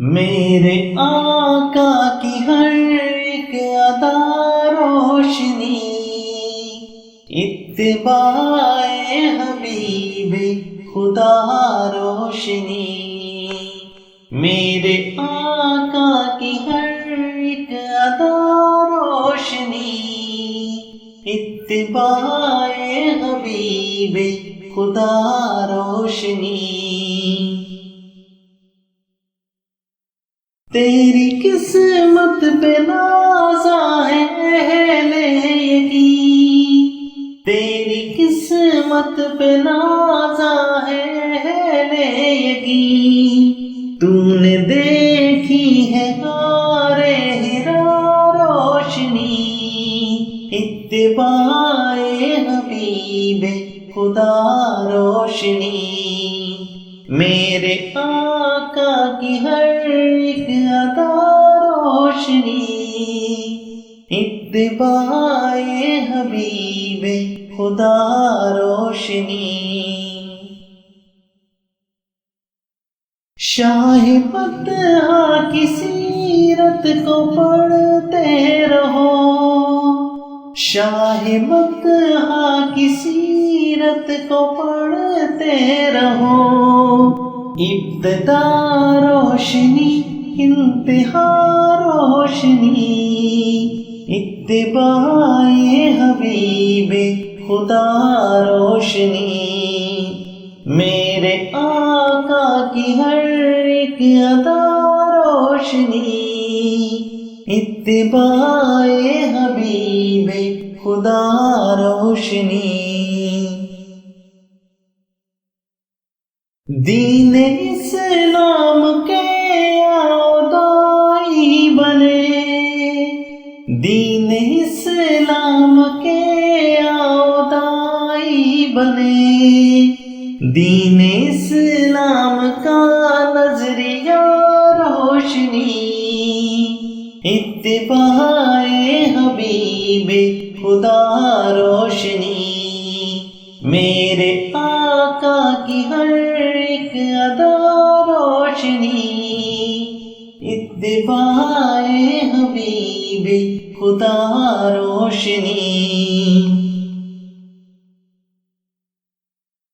میرے آقا کی ہر ایک ادا روشنی، اتباع حبیب خدا روشنی۔ میرے آقا کی ہر ایک ادا روشنی، اتباع حبیب خدا روشنی۔ تیری قسمت پہ نازا ہے اہل یقین، تیری قسمت پہ نازا ہے اہل یقین۔ تو نے دیکھی ہے غار حرا روشنی، اتباع حبیب خدا روشنی۔ میرے آقا کی ہر ایک ادا روشنی، اتباع حبیب خدا روشنی۔ شاہ فتح کی سیرت کو پڑھتے رہو، شاہ فتح کی سیرت کو پڑھتے رہو۔ ابتدا روشنی، انتہا روشنی، اتباع حبیب خدا روشنی۔ میرے آقا کی ہر ایک ادا روشنی، اتباع حبیب خدا روشنی۔ دین اسلام کے دائی بنے، دین اسلام کے دائی بنے۔ دین اسلام کا نظریہ روشنی، اتباع حبیب خدا روشنی۔ میرے آقا کی ہر ایک ادا روشنی، اتباع حبیب خدا روشنی۔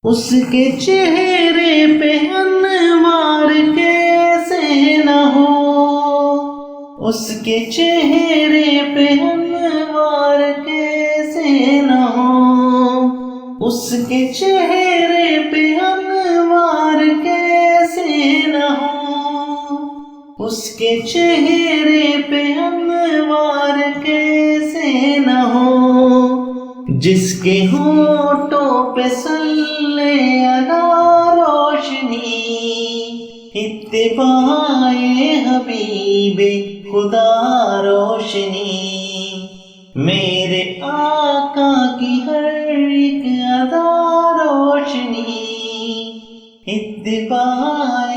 اس کے چہرے پہ انوار کیسے نہ ہو، اس کے چہرے پہ انوار کیسے نہ ہو، اس کے چہرے پہ انوار کیسے نہ ہو، اس کے چہرے پہ انوار کیسے نہ ہو۔ جس کے ہونٹوں پہ صلی علی روشنی، اتباع حبیب خدا روشنی۔ میرے آقا کی ہر ایک ادا روشنی، اتباع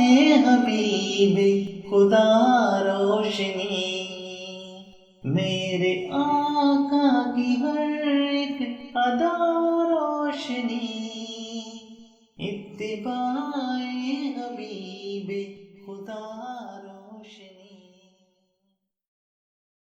حبیب خدا روشنی۔ میرے آقا کی ہر ایک ادا روشنی، اتباع حبیب خدا